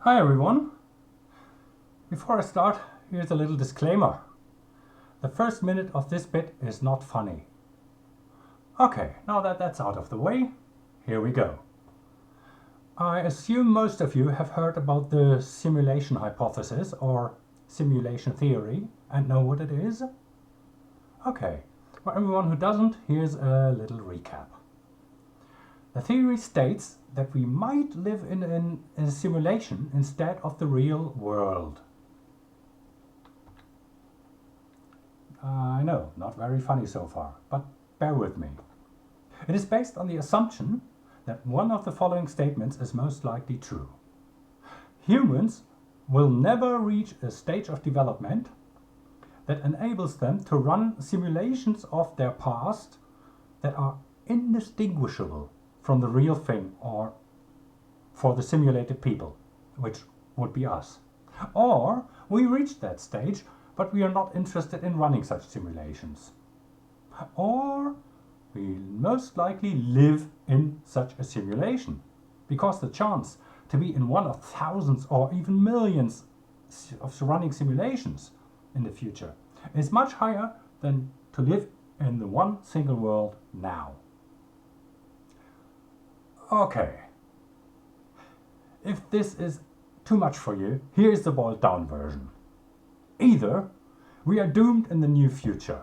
Hi everyone! Before I start, here's a little disclaimer. The first minute of this bit is not funny. Okay, now that that's out of the way, here we go. I assume most of you have heard about the simulation hypothesis or simulation theory and know what it is. Okay, for everyone who doesn't, here's a little recap. The theory states that we might live in a simulation instead of the real world. I know, not very funny so far, but bear with me. It is based on the assumption that one of the following statements is most likely true. Humans will never reach a stage of development that enables them to run simulations of their past that are indistinguishable from the real thing or for the simulated people, which would be us. Or we reach that stage, but we are not interested in running such simulations. Or we most likely live in such a simulation, because the chance to be in one of thousands or even millions of running simulations in the future is much higher than to live in the one single world now. Okay, if this is too much for you, here's the boiled down version. Either we are doomed in the near future.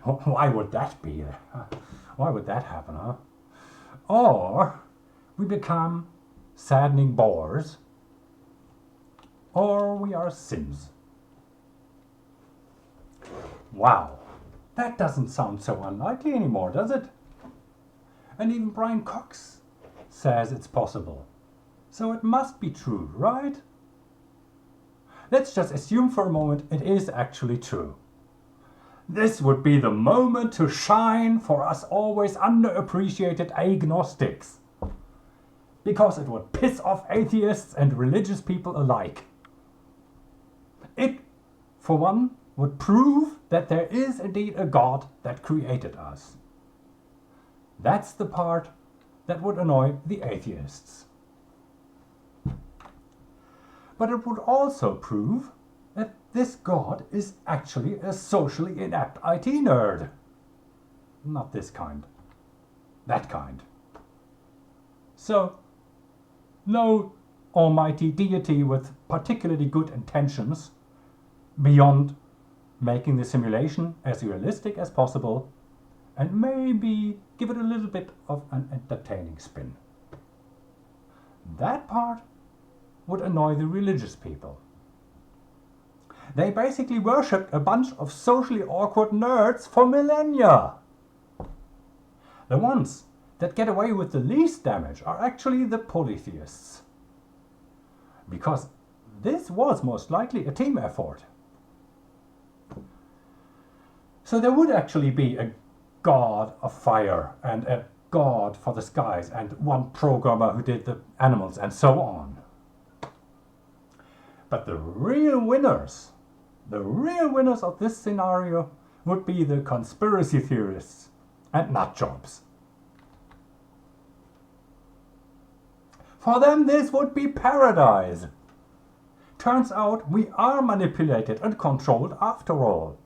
Why would that be? Why would that happen, huh? Or we become saddening bores, or we are Sims. Wow, that doesn't sound so unlikely anymore, does it? And even Brian Cox says it's possible. So it must be true, right? Let's just assume for a moment it is actually true. This would be the moment to shine for us always underappreciated agnostics. Because it would piss off atheists and religious people alike. It, for one, would prove that there is indeed a God that created us. That's the part that would annoy the atheists. But it would also prove that this God is actually a socially inept IT nerd. Not this kind. That kind. So, no almighty deity with particularly good intentions beyond making the simulation as realistic as possible and maybe give it a little bit of an entertaining spin. That part would annoy the religious people. They basically worshipped a bunch of socially awkward nerds for millennia. The ones that get away with the least damage are actually the polytheists. Because this was most likely a team effort. So there would actually be a god of fire and a god for the skies and one programmer who did the animals and so on. But the real winners of this scenario would be the conspiracy theorists and nutjobs. For them this would be paradise. Turns out we are manipulated and controlled after all.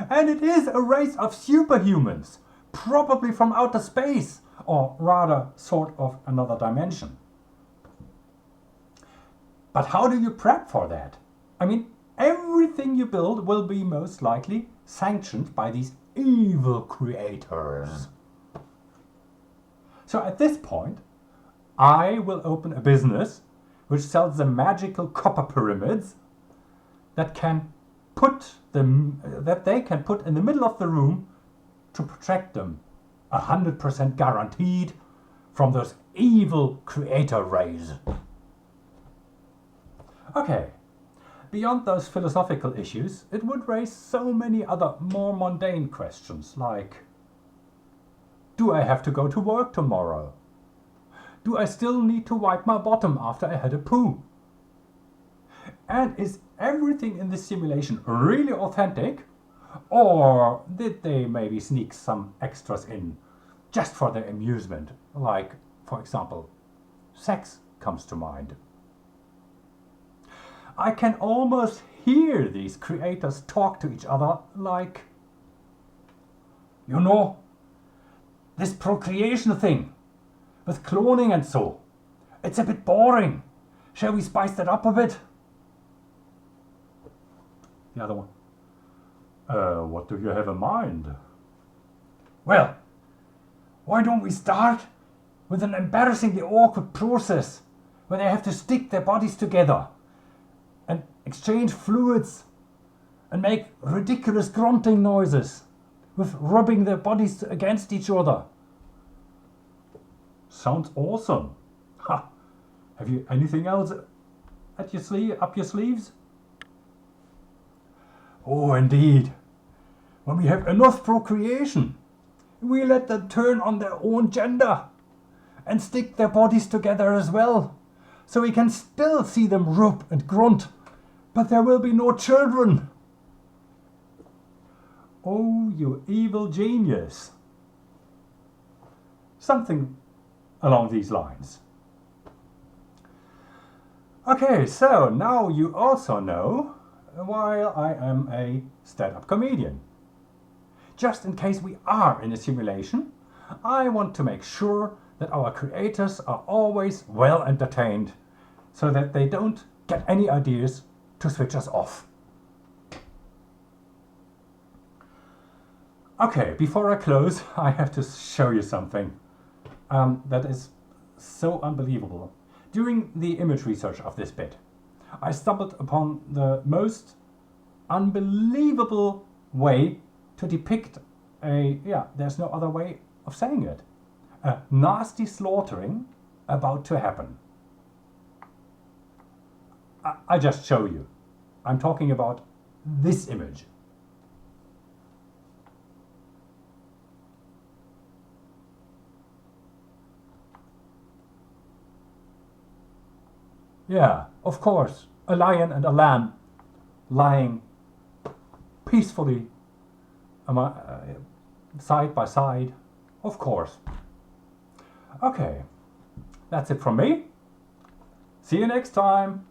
And it is a race of superhumans, probably from outer space, or rather sort of another dimension. But how do you prep for that? I mean, everything you build will be most likely sanctioned by these evil creators. So at this point, I will open a business which sells the magical copper pyramids that they can put in the middle of the room to protect them 100% guaranteed from those evil creator rays. Okay, beyond those philosophical issues, it would raise so many other more mundane questions like, do I have to go to work tomorrow? Do I still need to wipe my bottom after I had a poo? And is everything in this simulation really authentic? Or did they maybe sneak some extras in just for their amusement? Like, for example, sex comes to mind. I can almost hear these creators talk to each other like, you know, this procreation thing with cloning and so. It's a bit boring. Shall we spice that up a bit? The other one. What do you have in mind? Well, why don't we start with an embarrassingly awkward process where they have to stick their bodies together and exchange fluids and make ridiculous grunting noises with rubbing their bodies against each other. Sounds awesome. Ha! Have you anything else up your sleeves? Oh, indeed. When we have enough procreation, we let them turn on their own gender and stick their bodies together as well, so we can still see them rub and grunt, but there will be no children. Oh, you evil genius. Something along these lines. Okay, so now you also know why I am a stand-up comedian. Just in case we are in a simulation, I want to make sure that our creators are always well entertained, so that they don't get any ideas to switch us off. Okay, before I close, I have to show you something that is so unbelievable. During the image research of this bit, I stumbled upon the most unbelievable way to depict there's no other way of saying it, a nasty slaughtering about to happen. I just show you. I'm talking about this image. Yeah, of course, a lion and a lamb lying peacefully side by side, of course. Okay, that's it from me. See you next time.